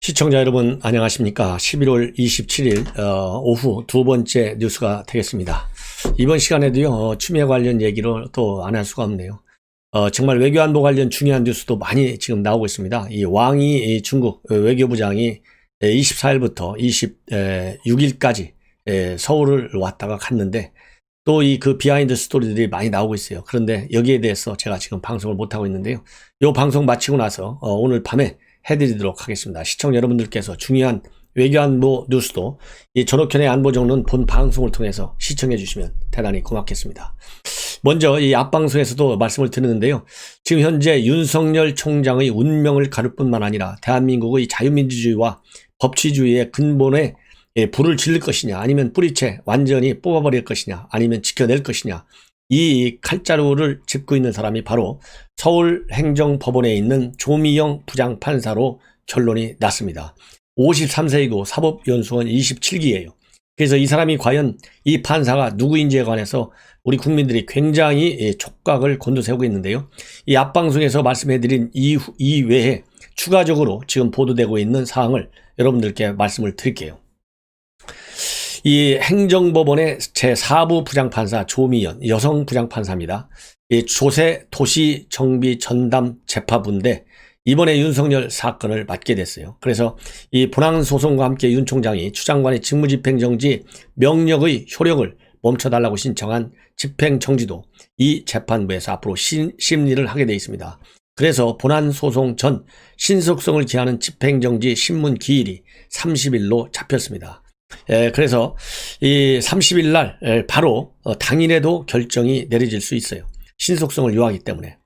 시청자 여러분 안녕하십니까. 11월 27일 오후 두 번째 뉴스가 되겠습니다. 이번 시간에도요 추미애 관련 얘기를 또 안 할 수가 없네요. 정말 외교안보 관련 중요한 뉴스도 많이 지금 나오고 있습니다. 이 왕이 중국 외교부장이 24일부터 26일까지 서울을 왔다가 갔는데 또 그 비하인드 스토리들이 많이 나오고 있어요. 그런데 여기에 대해서 제가 지금 방송을 못하고 있는데요. 이 방송 마치고 나서 오늘 밤에 해드리도록 하겠습니다. 시청자 여러분들께서 중요한 외교안보 뉴스도 이 전옥현의 안보정론 본 방송을 통해서 시청해 주시면 대단히 고맙겠습니다. 먼저 이 앞방송에서도 말씀을 드렸는데요. 지금 현재 윤석열 총장의 운명을 가를 뿐만 아니라 대한민국의 자유민주주의와 법치주의의 근본에 불을 지를 것이냐, 아니면 뿌리채 완전히 뽑아버릴 것이냐, 아니면 지켜낼 것이냐, 이 칼자루를 짚고 있는 사람이 바로 서울행정법원에 있는 조미영 부장판사로 결론이 났습니다. 53세이고 사법연수원 27기예요. 그래서 이 사람이 과연 이 판사가 누구인지에 관해서 우리 국민들이 굉장히 촉각을 곤두세우고 있는데요. 이 앞방송에서 말씀해드린 이외에 추가적으로 지금 보도되고 있는 사항을 여러분들께 말씀을 드릴게요. 이 행정법원의 제4부 부장판사 조미연 여성 부장판사입니다. 이 조세 도시정비 전담 재판부인데 이번에 윤석열 사건을 맡게 됐어요. 그래서 이 본항소송과 함께 윤 총장이 추 장관의 직무집행정지 명령의 효력을 멈춰달라고 신청한 집행정지도 이 재판부에서 앞으로 심리를 하게 돼 있습니다. 그래서 본안소송 전 신속성을 기하는 집행정지 신문 기일이 30일로 잡혔습니다. 그래서 이 30일 날 바로 당일에도 결정이 내려질 수 있어요. 신속성을 요하기 때문에.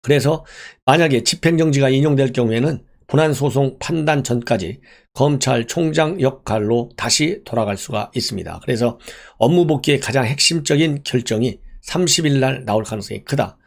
그래서 만약에 집행정지가 인용될 경우에는 본안소송 판단 전까지 검찰총장 역할로 다시 돌아갈 수가 있습니다. 그래서 업무 복귀의 가장 핵심적인 결정이 30일 날 나올 가능성이 크다.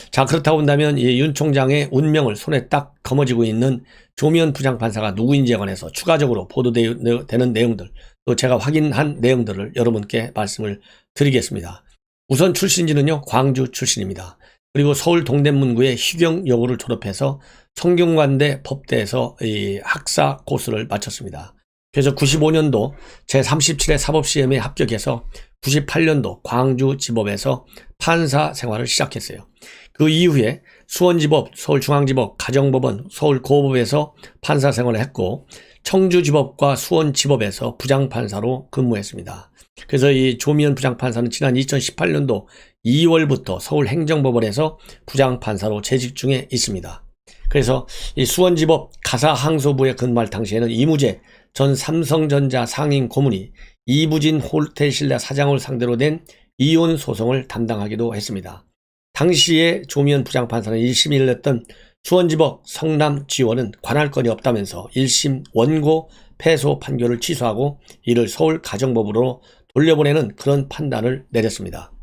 자, 그렇다고 한다면 이 윤 총장의 운명을 손에 딱 거머쥐고 있는 조미연 부장판사가 누구인지에 관해서 추가적으로 보도되는 내용들, 또 제가 확인한 내용들을 여러분께 말씀을 드리겠습니다. 우선 출신지는요, 광주 출신입니다. 그리고 서울 동대문구의 희경여고를 졸업해서 성균관대 법대에서 이 학사 코스를 마쳤습니다. 그래서 95년도 제37회 사법시험에 합격해서 98년도 광주지법에서 판사 생활을 시작했어요. 그 이후에 수원지법, 서울중앙지법, 가정법원, 서울고법에서 판사 생활을 했고 청주지법과 수원지법에서 부장판사로 근무했습니다. 그래서 이 조미연 부장판사는 지난 2018년도 2월부터 서울행정법원에서 부장판사로 재직 중에 있습니다. 그래서 이 수원지법 가사항소부에 근무할 당시에는 이무재 전 삼성전자 상임 고문이 이부진 호텔신라 사장을 상대로 낸 이혼 소송을 담당하기도 했습니다. 당시에 조미연 부장판사는 1심을 냈던 수원지법 성남지원은 관할 건이 없다면서 1심 원고 패소 판결을 취소하고 이를 서울가정법으로 돌려보내는 그런 판단을 내렸습니다.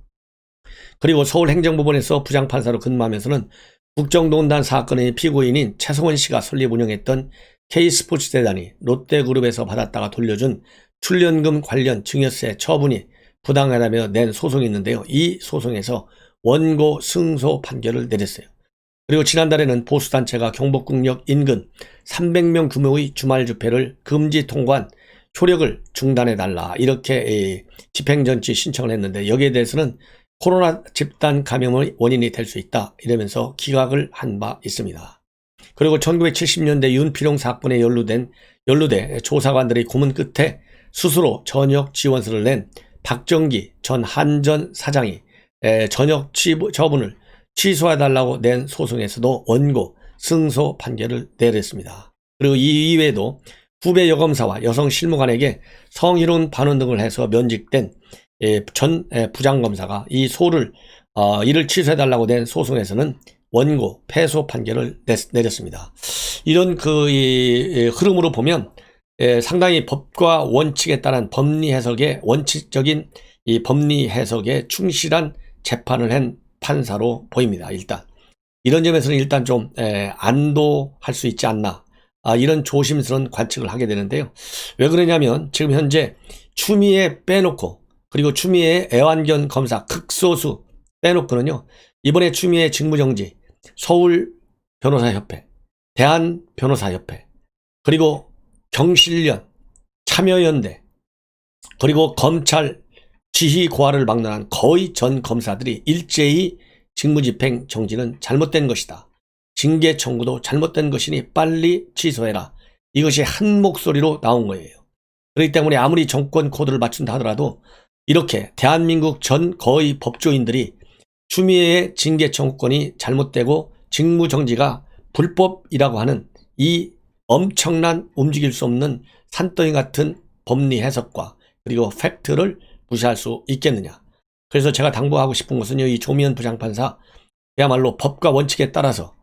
그리고 서울행정법원에서 부장판사로 근무하면서는 국정농단 사건의 피고인인 최성원 씨가 설립 운영했던 K스포츠재단이 롯데그룹에서 받았다가 돌려준 출연금 관련 증여세 처분이 부당하다며 낸 소송이 있는데요. 이 소송에서 원고 승소 판결을 내렸어요. 그리고 지난달에는 보수단체가 경복궁역 인근 300명 규모의 주말 집회를 금지 통과한 효력을 중단해달라 이렇게 집행정지 신청을 했는데 여기에 대해서는 코로나 집단 감염의 원인이 될 수 있다 이러면서 기각을 한 바 있습니다. 그리고 1970년대 윤필용 사건에 연루돼 조사관들의 고문 끝에 스스로 전역 지원서를 낸 박정기 전 한전 사장이 전역 처분을 취소해달라고 낸 소송에서도 원고 승소 판결을 내렸습니다. 그리고 이 이외에도 후배 여검사와 여성 실무관에게 성희롱 반론 등을 해서 면직된 전 부장검사가 이를 취소해달라고 낸 소송에서는 원고 패소 판결을 내렸습니다. 이런 흐름으로 보면 상당히 법과 원칙에 따른 법리 해석에 원칙적인 이 법리 해석에 충실한 재판을 한 판사로 보입니다. 일단 이런 점에서는 일단 좀 안도할 수 있지 않나 이런 조심스러운 관측을 하게 되는데요. 왜 그러냐면 지금 현재 추미애 빼놓고 그리고 추미애 애완견 검사 극소수 빼놓고는요. 이번에 추미애 직무정지 서울변호사협회, 대한변호사협회, 그리고 경실련, 참여연대, 그리고 검찰 지휘 고하를 막론한 거의 전 검사들이 일제히 직무집행 정지는 잘못된 것이다. 징계 청구도 잘못된 것이니 빨리 취소해라. 이것이 한 목소리로 나온 거예요. 그렇기 때문에 아무리 정권 코드를 맞춘다 하더라도 이렇게 대한민국 전 거의 법조인들이 추미애의 징계 청구권이 잘못되고 직무정지가 불법이라고 하는 이 엄청난 움직일 수 없는 산더미 같은 법리 해석과 그리고 팩트를 무시할 수 있겠느냐. 그래서 제가 당부하고 싶은 것은요, 이 조미연 부장판사 그야말로 법과 원칙에 따라서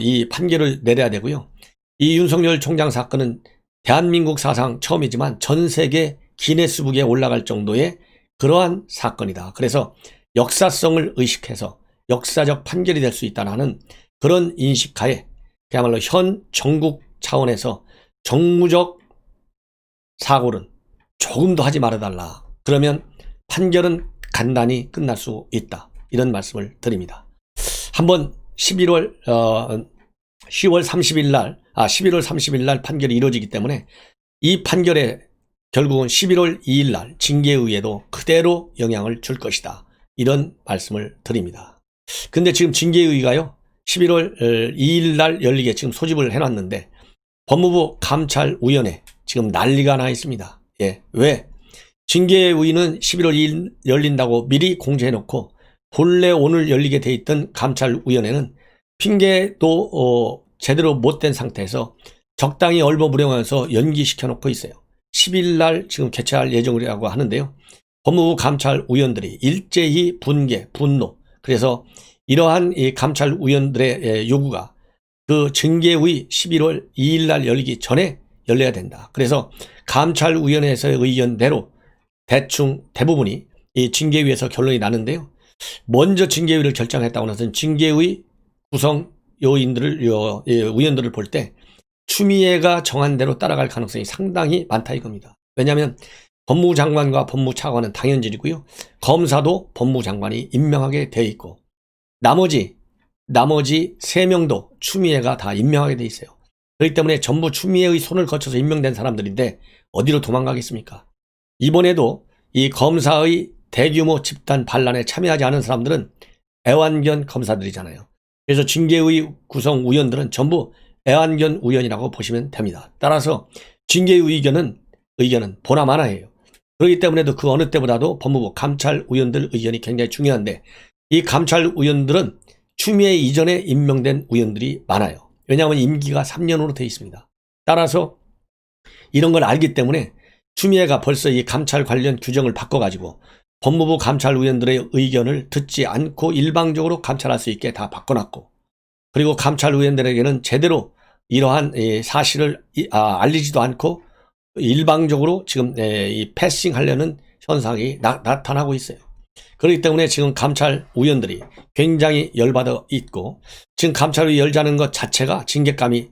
이 판결을 내려야 되고요. 이 윤석열 총장 사건은 대한민국 사상 처음이지만 전 세계 기네스북에 올라갈 정도의 그러한 사건이다. 그래서 역사성을 의식해서 역사적 판결이 될 수 있다는 그런 인식하에 그야말로 현 정국 차원에서 정무적 사고는 조금 더 하지 말아달라. 그러면 판결은 간단히 끝날 수 있다. 이런 말씀을 드립니다. 한번 11월 30일 날 판결이 이루어지기 때문에 이 판결에 결국은 11월 2일 날 징계의회도 그대로 영향을 줄 것이다. 이런 말씀을 드립니다. 근데 지금 징계의회가요, 11월 2일 날 열리게 지금 소집을 해놨는데 법무부 감찰위원회 지금 난리가 나 있습니다. 예, 왜? 징계의회는 11월 2일 열린다고 미리 공지해놓고 본래 오늘 열리게 돼 있던 감찰위원회는 핑계도 제대로 못된 상태에서 적당히 얼버무려면서 연기시켜놓고 있어요. 10일 날 지금 개최할 예정이라고 하는데요. 법무부 감찰위원들이 일제히 분노. 그래서 이러한 이 감찰위원들의 요구가 그 징계의 11월 2일 날 열리기 전에 열려야 된다. 그래서 감찰위원회에서의 의견대로 대충 대부분이 이 징계위에서 결론이 나는데요. 먼저 징계위를 결정했다고 나서는 징계위 구성 위원들을 볼 때 추미애가 정한 대로 따라갈 가능성이 상당히 많다 이겁니다. 왜냐하면 법무부 장관과 법무부 차관은 당연직이고요. 검사도 법무부 장관이 임명하게 되어 있고 나머지 3명도 추미애가 다 임명하게 되어 있어요. 그렇기 때문에 전부 추미애의 손을 거쳐서 임명된 사람들인데 어디로 도망가겠습니까? 이번에도 이 검사의 대규모 집단 반란에 참여하지 않은 사람들은 애완견 검사들이잖아요. 그래서 징계의 구성 위원들은 전부 애완견 위원이라고 보시면 됩니다. 따라서 징계의 의견은 보남 하나예요. 그렇기 때문에도 그 어느 때보다도 법무부 감찰위원들 의견이 굉장히 중요한데 이 감찰위원들은 추미애 이전에 임명된 위원들이 많아요. 왜냐하면 임기가 3년으로 되어 있습니다. 따라서 이런 걸 알기 때문에 추미애가 벌써 이 감찰 관련 규정을 바꿔가지고 법무부 감찰위원들의 의견을 듣지 않고 일방적으로 감찰할 수 있게 다 바꿔놨고 그리고 감찰위원들에게는 제대로 이러한 사실을 알리지도 않고 일방적으로 지금 이 패싱하려는 현상이 나타나고 있어요. 그렇기 때문에 지금 감찰위원들이 굉장히 열받아 있고 지금 감찰위 열자는 것 자체가 징계감이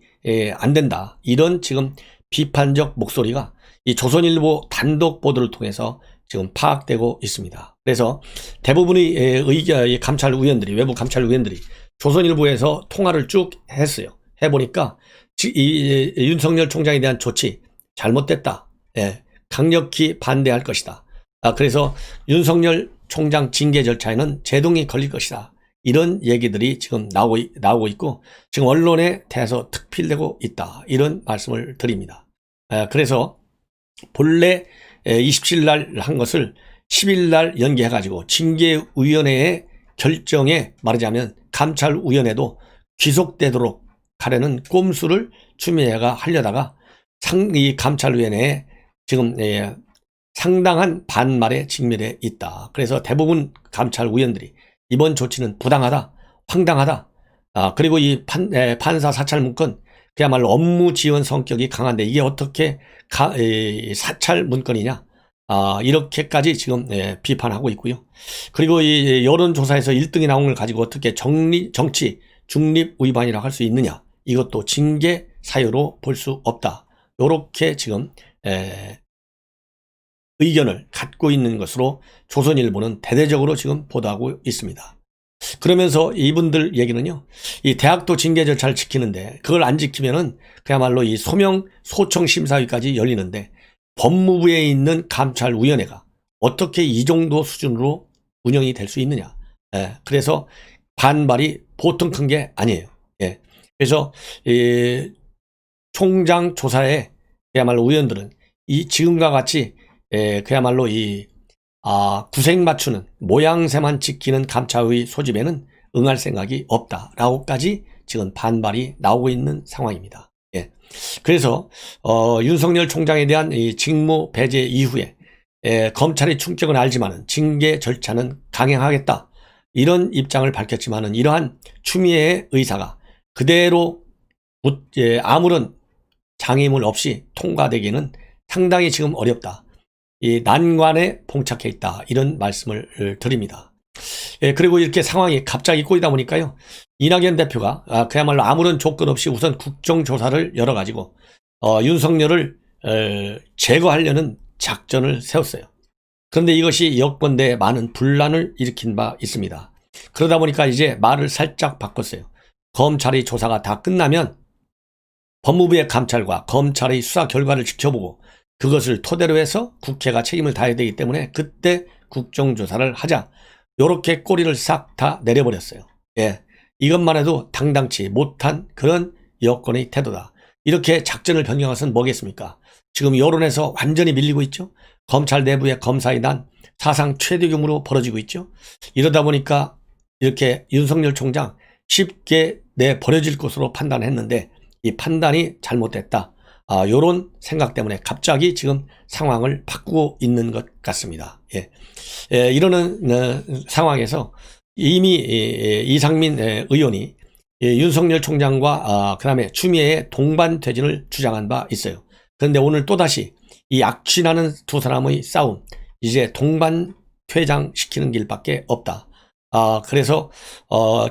안 된다. 이런 지금 비판적 목소리가 이 조선일보 단독 보도를 통해서 지금 파악되고 있습니다. 그래서 대부분의 감찰위원들이 외부 감찰위원들이 조선일보에서 통화를 쭉 했어요. 해보니까 이 윤석열 총장에 대한 조치 잘못됐다. 예, 강력히 반대할 것이다. 그래서 윤석열 총장 징계 절차에는 제동이 걸릴 것이다. 이런 얘기들이 지금 나오고 있고 지금 언론에 대해서 특필되고 있다. 이런 말씀을 드립니다. 그래서 본래 27일 날 한 것을 10일 날 연기해가지고 징계위원회의 결정에 말하자면 감찰위원회도 귀속되도록 하려는 꼼수를 추미애가 하려다가 이 감찰위원회에 지금 상당한 반말에 직면해 있다. 그래서 대부분 감찰위원들이 이번 조치는 부당하다, 황당하다. 그리고 이 판사 사찰 문건 그야말로 업무 지원 성격이 강한데 이게 어떻게 사찰 문건이냐? 이렇게까지 지금 비판하고 있고요. 그리고 이 여론조사에서 1등이 나온 걸 가지고 어떻게 정치 중립 위반이라고 할 수 있느냐? 이것도 징계 사유로 볼 수 없다. 이렇게 지금 의견을 갖고 있는 것으로 조선일보는 대대적으로 지금 보도하고 있습니다. 그러면서 이분들 얘기는요, 이 대학도 징계 절차를 지키는데 그걸 안 지키면은 그야말로 이 소청 심사위까지 열리는데 법무부에 있는 감찰위원회가 어떻게 이 정도 수준으로 운영이 될 수 있느냐. 예, 그래서 반발이 보통 큰 게 아니에요. 예, 그래서 이 총장 조사에 그야말로 의원들은 이 지금과 같이 그야말로 이 구색 맞추는 모양새만 지키는 감찰의 소집에는 응할 생각이 없다라고까지 지금 반발이 나오고 있는 상황입니다. 예. 그래서 윤석열 총장에 대한 이 직무 배제 이후에 검찰의 충격은 알지만은 징계 절차는 강행하겠다 이런 입장을 밝혔지만은 이러한 추미애의 의사가 그대로 아무런 장애물 없이 통과되기는 상당히 지금 어렵다. 이 난관에 봉착해 있다. 이런 말씀을 드립니다. 그리고 이렇게 상황이 갑자기 꼬이다 보니까요. 이낙연 대표가 그야말로 아무런 조건 없이 우선 국정조사를 열어가지고 윤석열을 제거하려는 작전을 세웠어요. 그런데 이것이 여권내에 많은 분란을 일으킨 바 있습니다. 그러다 보니까 이제 말을 살짝 바꿨어요. 검찰의 조사가 다 끝나면 법무부의 감찰과 검찰의 수사 결과를 지켜보고 그것을 토대로 해서 국회가 책임을 다해야 되기 때문에 그때 국정조사를 하자. 요렇게 꼬리를 싹 다 내려버렸어요. 예, 이것만 해도 당당치 못한 그런 여권의 태도다. 이렇게 작전을 변경한 것은 뭐겠습니까? 지금 여론에서 완전히 밀리고 있죠. 검찰 내부의 검사이단 사상 최대 규모로 벌어지고 있죠. 이러다 보니까 이렇게 윤석열 총장 쉽게 내버려질 것으로 판단했는데 이 판단이 잘못됐다. 요런 생각 때문에 갑자기 지금 상황을 바꾸고 있는 것 같습니다. 예. 이러는 상황에서 이미 이상민 의원이 윤석열 총장과 그다음에 추미애의 동반 퇴진을 주장한 바 있어요. 그런데 오늘 또다시 이 악취나는 두 사람의 싸움, 이제 동반 퇴장시키는 길밖에 없다. 그래서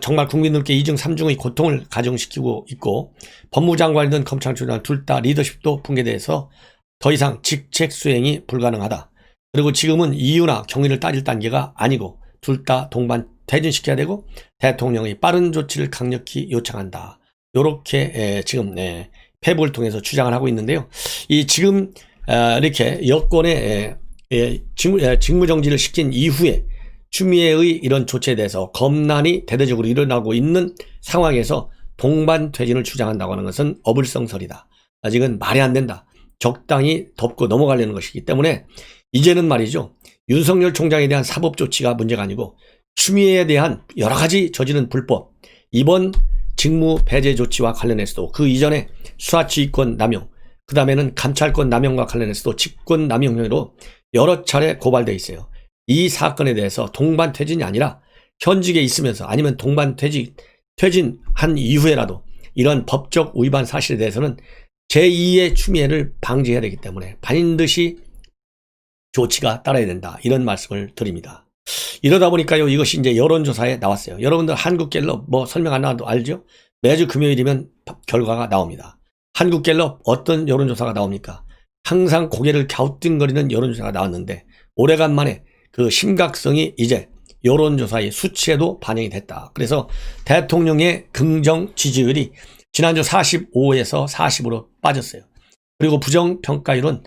정말 국민들께 이중 삼중의 고통을 가중시키고 있고 법무장관이든 검찰총장 둘 다 리더십도 붕괴돼서 더 이상 직책 수행이 불가능하다. 그리고 지금은 이유나 경위를 따질 단계가 아니고 둘 다 동반 퇴진시켜야 되고 대통령의 빠른 조치를 강력히 요청한다. 이렇게 지금 페북을 통해서 주장을 하고 있는데요. 이 지금 이렇게 여권의 직무정지를 시킨 이후에 추미애의 이런 조치에 대해서 검난이 대대적으로 일어나고 있는 상황에서 동반 퇴진을 주장한다고 하는 것은 어불성설이다. 아직은 말이 안 된다. 적당히 덮고 넘어가려는 것이기 때문에 이제는 말이죠. 윤석열 총장에 대한 사법 조치가 문제가 아니고 추미애에 대한 여러 가지 저지른 불법, 이번 직무 배제 조치와 관련해서도 그 이전에 수사지휘권 남용, 그 다음에는 감찰권 남용과 관련해서도 직권 남용 혐의로 여러 차례 고발돼 있어요. 이 사건에 대해서 동반 퇴진이 아니라 현직에 있으면서 아니면 동반 퇴진한 이후에라도 이런 법적 위반 사실에 대해서는 제2의 추미애를 방지해야 되기 때문에 반드시 조치가 따라야 된다. 이런 말씀을 드립니다. 이러다 보니까요, 이것이 이제 여론조사에 나왔어요. 여러분들 한국갤럽 뭐 설명 안 나와도 알죠? 매주 금요일이면 결과가 나옵니다. 한국갤럽 어떤 여론조사가 나옵니까? 항상 고개를 갸우뚱거리는 여론조사가 나왔는데 오래간만에 그 심각성이 이제 여론조사의 수치에도 반영이 됐다. 그래서 대통령의 긍정 지지율이 지난주 45에서 40으로 빠졌어요. 그리고 부정평가율은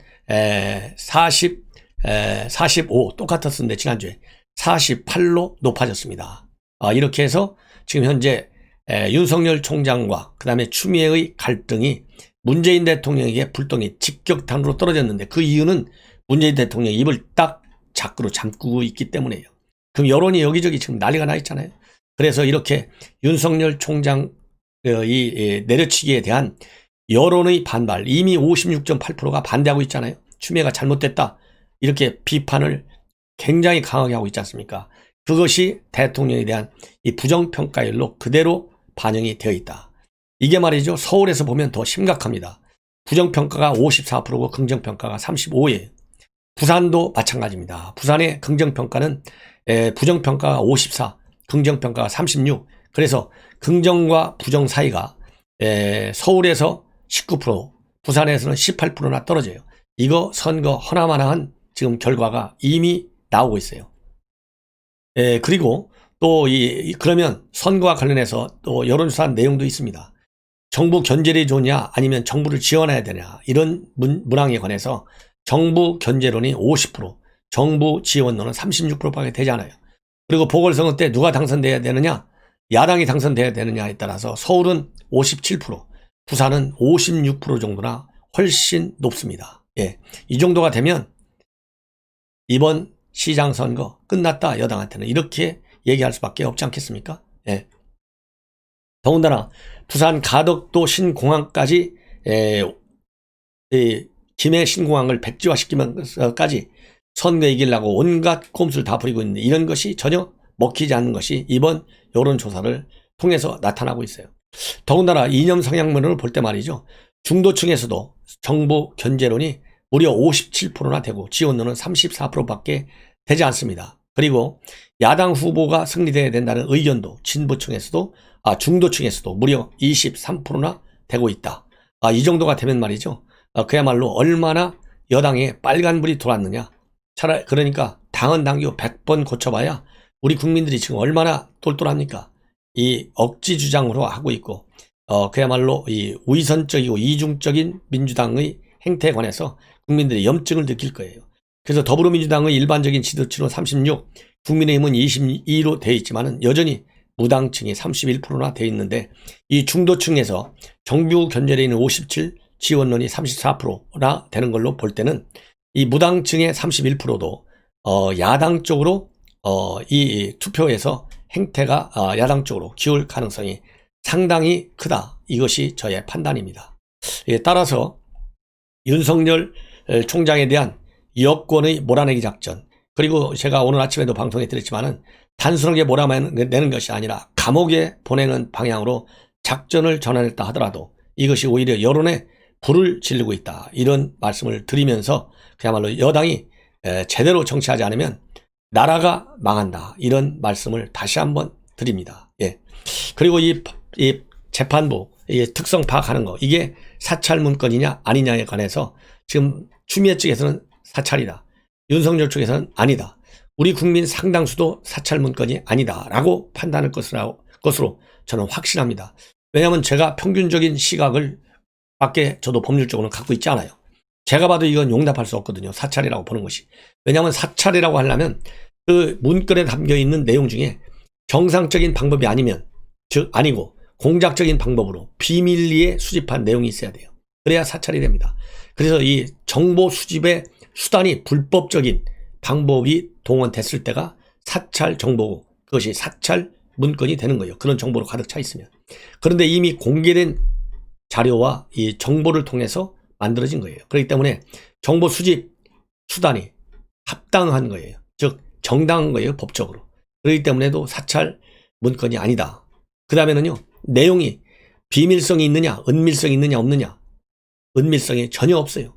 45 똑같았었는데 지난주에 48로 높아졌습니다. 이렇게 해서 지금 현재 윤석열 총장과 그 다음에 추미애의 갈등이 문재인 대통령에게 불똥이 직격탄으로 떨어졌는데 그 이유는 문재인 대통령이 입을 딱 자꾸로 잠그고 있기 때문에요. 그럼 여론이 여기저기 지금 난리가 나 있잖아요. 그래서 이렇게 윤석열 총장 이 내려치기에 대한 여론의 반발, 이미 56.8%가 반대하고 있잖아요. 추미애가 잘못됐다. 이렇게 비판을 굉장히 강하게 하고 있지 않습니까? 그것이 대통령에 대한 이 부정평가율로 그대로 반영이 되어 있다. 이게 말이죠. 서울에서 보면 더 심각합니다. 부정평가가 54%고 긍정평가가 35예요. 부산도 마찬가지입니다. 부산의 긍정평가는 부정평가가 54, 긍정평가가 36. 그래서 긍정과 부정 사이가 서울에서 19%, 부산에서는 18%나 떨어져요. 이거 선거 허나마나한 지금 결과가 이미 나오고 있어요. 그리고 또 그러면 선거와 관련해서 또 여론조사 내용도 있습니다. 정부 견제론이 좋냐 아니면 정부를 지원해야 되냐 이런 문항에 관해서 정부 견제론이 50%, 정부 지원론은 36%밖에 되지 않아요. 그리고 보궐선거 때 누가 당선돼야 되느냐, 야당이 당선돼야 되느냐에 따라서 서울은 57%, 부산은 56% 정도나 훨씬 높습니다. 예, 이 정도가 되면 이번 시장 선거 끝났다, 여당한테는 이렇게 얘기할 수밖에 없지 않겠습니까? 예. 더군다나 부산 가덕도 신공항까지 김해 신공항을 백지화시키면서까지 선거 이기려고 온갖 꼼수를 다 부리고 있는데 이런 것이 전혀 먹히지 않는 것이 이번 여론조사를 통해서 나타나고 있어요. 더군다나 이념 성향론을 볼 때 말이죠. 중도층에서도 정부 견제론이 무려 57%나 되고 지원론은 34%밖에 되지 않습니다. 그리고 야당 후보가 승리돼야 된다는 의견도 중도층에서도 무려 23%나 되고 있다. 이 정도가 되면 말이죠. 그야말로 얼마나 여당에 빨간불이 들어왔느냐. 그러니까 당헌 당규 100번 고쳐봐야 우리 국민들이 지금 얼마나 똘똘합니까? 이 억지 주장으로 하고 있고 그야말로 이 위선적이고 이중적인 민주당의 행태에 관해서 국민들이 염증을 느낄 거예요. 그래서 더불어민주당의 일반적인 지지율은 36, 국민의힘은 22로 되어 있지만 여전히 무당층이 31%나 되어 있는데 이 중도층에서 정부 견제론이 57, 지원론이 34%나 되는 걸로 볼 때는 이 무당층의 31%도 야당 쪽으로 이 투표에서 행태가 야당 쪽으로 기울 가능성이 상당히 크다. 이것이 저의 판단입니다. 따라서 윤석열 총장에 대한 여권의 몰아내기 작전, 그리고 제가 오늘 아침에도 방송에 드렸지만은 단순하게 몰아내는 것이 아니라 감옥에 보내는 방향으로 작전을 전환했다 하더라도 이것이 오히려 여론에 불을 지르고 있다. 이런 말씀을 드리면서 그야말로 여당이 제대로 정치하지 않으면 나라가 망한다. 이런 말씀을 다시 한번 드립니다. 예. 그리고 이 재판부 특성 파악하는 거, 이게 사찰 문건이냐 아니냐에 관해서 지금 추미애 측에서는 사찰이다, 윤석열 측에서는 아니다, 우리 국민 상당수도 사찰 문건이 아니다라고 판단할 것으로 저는 확신합니다. 왜냐하면 제가 평균적인 시각을 밖에 저도 법률적으로는 갖고 있지 않아요. 제가 봐도 이건 용납할 수 없거든요. 사찰이라고 보는 것이. 왜냐하면 사찰이라고 하려면 그 문건에 담겨있는 내용 중에 정상적인 방법이 아니고 공작적인 방법으로 비밀리에 수집한 내용이 있어야 돼요. 그래야 사찰이 됩니다. 그래서 이 정보 수집의 수단이 불법적인 방법이 동원됐을 때가 사찰 정보고 그것이 사찰 문건이 되는 거예요. 그런 정보로 가득 차 있으면. 그런데 이미 공개된 자료와 이 정보를 통해서 만들어진 거예요. 그렇기 때문에 정보 수집 수단이 합당한 거예요. 즉 정당한 거예요. 법적으로. 그렇기 때문에도 사찰 문건이 아니다. 그 다음에는요, 내용이 비밀성이 있느냐 은밀성이 있느냐 없느냐. 은밀성이 전혀 없어요.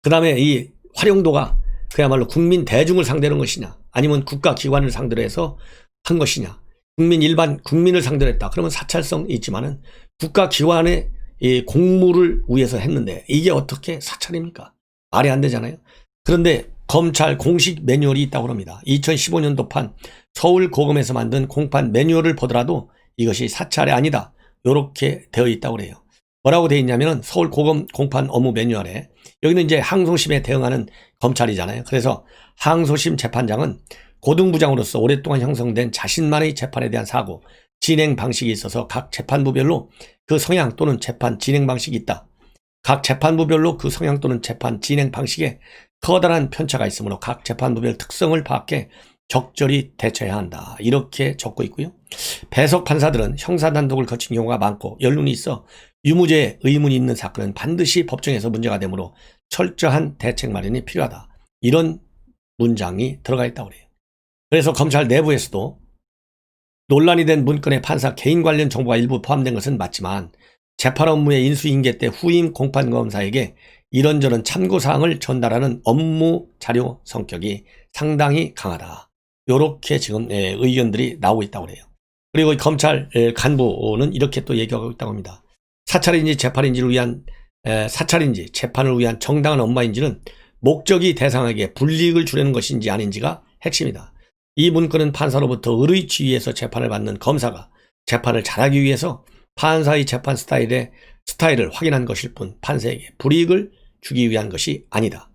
그 다음에 이 활용도가 그야말로 국민 대중을 상대로 한 것이냐 아니면 국가기관을 상대로 해서 한 것이냐. 국민을 상대로 했다. 그러면 사찰성이 있지만은 국가기관의 이 공무를 위해서 했는데 이게 어떻게 사찰입니까? 말이 안 되잖아요. 그런데 검찰 공식 매뉴얼이 있다고 합니다. 2015년도판 서울고검에서 만든 공판 매뉴얼을 보더라도 이것이 사찰이 아니다. 이렇게 되어 있다고 그래요. 뭐라고 되어 있냐면은 서울고검 공판 업무 매뉴얼에 여기는 이제 항소심에 대응하는 검찰이잖아요. 그래서 항소심 재판장은 고등부장으로서 오랫동안 형성된 자신만의 재판에 대한 사고, 진행 방식이 있어서 각 재판부별로 그 성향 또는 재판 진행 방식이 있다. 각 재판부별로 그 성향 또는 재판 진행 방식에 커다란 편차가 있으므로 각 재판부별 특성을 파악해 적절히 대처해야 한다. 이렇게 적고 있고요. 배석 판사들은 형사단독을 거친 경우가 많고 연륜이 있어 유무죄에 의문이 있는 사건은 반드시 법정에서 문제가 되므로 철저한 대책 마련이 필요하다. 이런 문장이 들어가 있다고 그래요. 그래서 검찰 내부에서도 논란이 된 문건에 판사 개인 관련 정보가 일부 포함된 것은 맞지만 재판 업무의 인수인계 때 후임 공판검사에게 이런저런 참고사항을 전달하는 업무 자료 성격이 상당히 강하다. 이렇게 지금 의견들이 나오고 있다고 해요. 그리고 검찰 간부는 이렇게 또 얘기하고 있다고 합니다. 사찰인지 재판을 위한 정당한 업무인지는 목적이 대상에게 불이익을 주려는 것인지 아닌지가 핵심이다. 이 문건은 판사로부터 의의 지휘에서 재판을 받는 검사가 재판을 잘하기 위해서 판사의 재판 스타일을 확인한 것일 뿐 판사에게 불이익을 주기 위한 것이 아니다.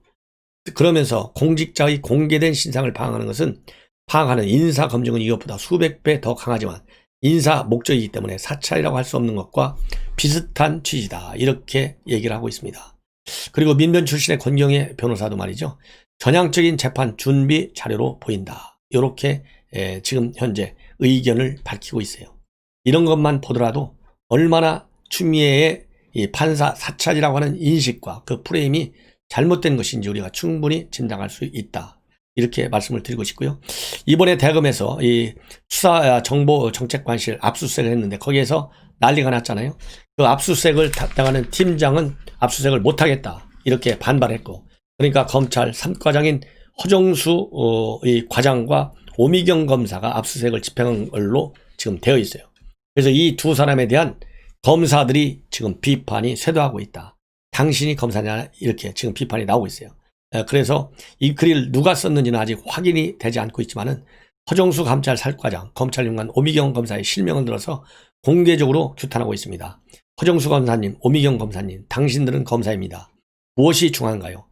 그러면서 공직자의 공개된 신상을 파악하는 것은 파악하는 인사 검증은 이것보다 수백 배 더 강하지만 인사 목적이기 때문에 사찰이라고 할 수 없는 것과 비슷한 취지다. 이렇게 얘기를 하고 있습니다. 그리고 민변 출신의 권경의 변호사도 말이죠. 전향적인 재판 준비 자료로 보인다. 이렇게 지금 현재 의견을 밝히고 있어요. 이런 것만 보더라도 얼마나 추미애의 이 판사 사찰이라고 하는 인식과 그 프레임이 잘못된 것인지 우리가 충분히 짐작할 수 있다. 이렇게 말씀을 드리고 싶고요. 이번에 대검에서 이 수사정보정책관실 압수수색을 했는데 거기에서 난리가 났잖아요. 그 압수수색을 담당하는 팀장은 압수수색을 못하겠다. 이렇게 반발했고, 그러니까 검찰 3과장인 허정수 이 과장과 오미경 검사가 압수수색을 집행한 걸로 지금 되어 있어요. 그래서 이 두 사람에 대한 검사들이 지금 비판이 쇄도하고 있다. 당신이 검사냐 이렇게 지금 비판이 나오고 있어요. 그래서 이 글을 누가 썼는지는 아직 확인이 되지 않고 있지만은 허정수 감찰 살과장, 검찰 용관 오미경 검사의 실명을 들어서 공개적으로 규탄하고 있습니다. 허정수 검사님, 오미경 검사님, 당신들은 검사입니다. 무엇이 중요한가요?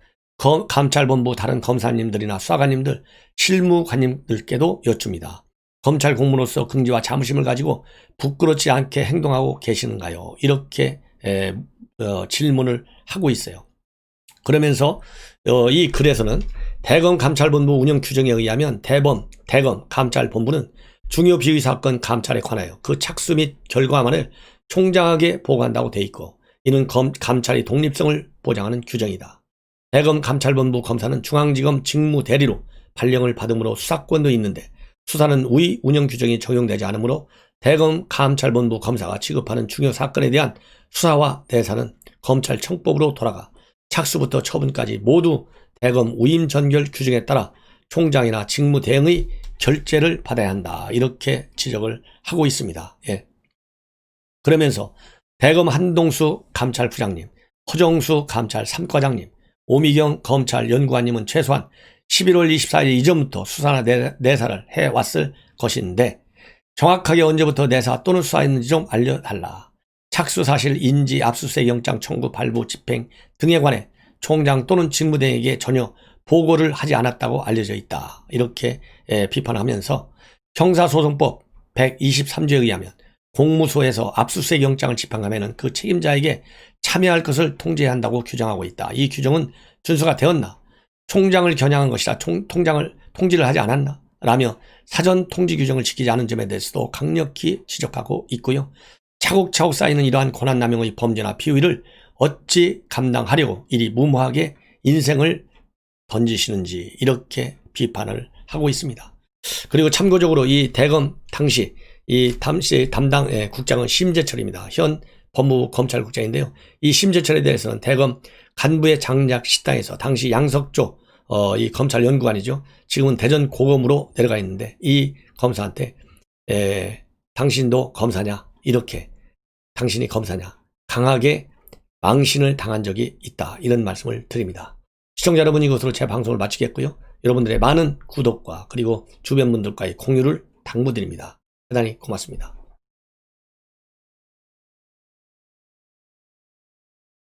감찰본부 다른 검사님들이나 수사관님들, 실무관님들께도 여쭙니다. 검찰 공무로서 긍지와 자부심을 가지고 부끄럽지 않게 행동하고 계시는가요? 이렇게 질문을 하고 있어요. 그러면서 이 글에서는 대검 감찰본부 운영 규정에 의하면 대검 감찰본부는 중요 비위 사건 감찰에 관하여 그 착수 및 결과만을 총장에게 보고한다고 돼 있고, 이는 감찰의 독립성을 보장하는 규정이다. 대검 감찰본부 검사는 중앙지검 직무대리로 발령을 받음으로 수사권도 있는데 수사는 우위 운영 규정이 적용되지 않으므로 대검 감찰본부 검사가 취급하는 중요 사건에 대한 수사와 내사는 검찰청법으로 돌아가 착수부터 처분까지 모두 대검 우임 전결 규정에 따라 총장이나 직무대행의 결재를 받아야 한다. 이렇게 지적을 하고 있습니다. 예. 그러면서 대검 한동수 감찰부장님, 허정수 감찰 3과장님, 오미경 검찰 연구관님은 최소한 11월 24일 이전부터 수사나 내사를 해왔을 것인데 정확하게 언제부터 내사 또는 수사했는지 좀 알려달라. 착수 사실 인지, 압수수색 영장 청구, 발부, 집행 등에 관해 총장 또는 직무대행에게 전혀 보고를 하지 않았다고 알려져 있다. 이렇게 비판하면서 형사소송법 123조에 의하면 공무소에서 압수수색 영장을 집행하면 그 책임자에게 참여할 것을 통지해야 한다고 규정하고 있다. 이 규정은 준수가 되었나? 총장을 겨냥한 것이라 통장을 통지를 하지 않았나? 라며 사전 통지 규정을 지키지 않은 점에 대해서도 강력히 지적하고 있고요. 차곡차곡 쌓이는 이러한 권한남용의 범죄나 비위를 어찌 감당하려고 이리 무모하게 인생을 던지시는지 이렇게 비판을 하고 있습니다. 그리고 참고적으로 이 대검 당시 담당 국장은 심재철입니다. 현 법무부 검찰국장인데요. 이 심재철에 대해서는 대검 간부의 장작 식당에서 당시 양석조 이 검찰 연구관이죠. 지금은 대전 고검으로 내려가 있는데 이 검사한테 당신도 검사냐? 이렇게 당신이 검사냐? 강하게 망신을 당한 적이 있다. 이런 말씀을 드립니다. 시청자 여러분, 이것으로 제 방송을 마치겠고요. 여러분들의 많은 구독과 그리고 주변 분들과의 공유를 당부드립니다. 대단히 고맙습니다.